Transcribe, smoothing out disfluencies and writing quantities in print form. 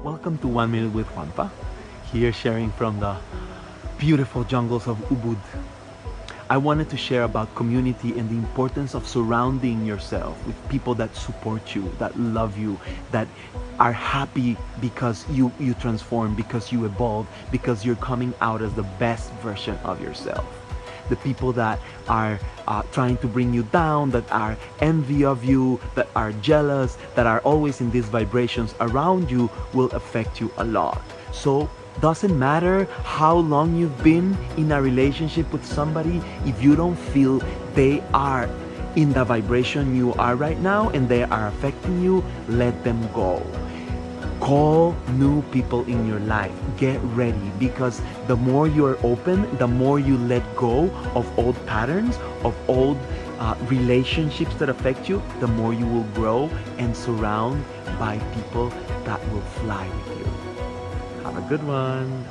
Welcome to 1 Minute with JuanPa, here sharing from the beautiful jungles of Ubud. I wanted to share about community and the importance of surrounding yourself with people that support you, that love you, that are happy because you transform, because you evolve, because you're coming out as the best version of yourself. The people that are trying to bring you down, that are envy of you, that are jealous, that are always in these vibrations around you will affect you a lot. So doesn't matter how long you've been in a relationship with somebody, if you don't feel they are in the vibration you are right now and they are affecting you, let them go. Call new people in your life. Get ready, because the more you're open, the more you let go of old patterns, of old relationships that affect you, the more you will grow and surround by people that will fly with you. Have a good one.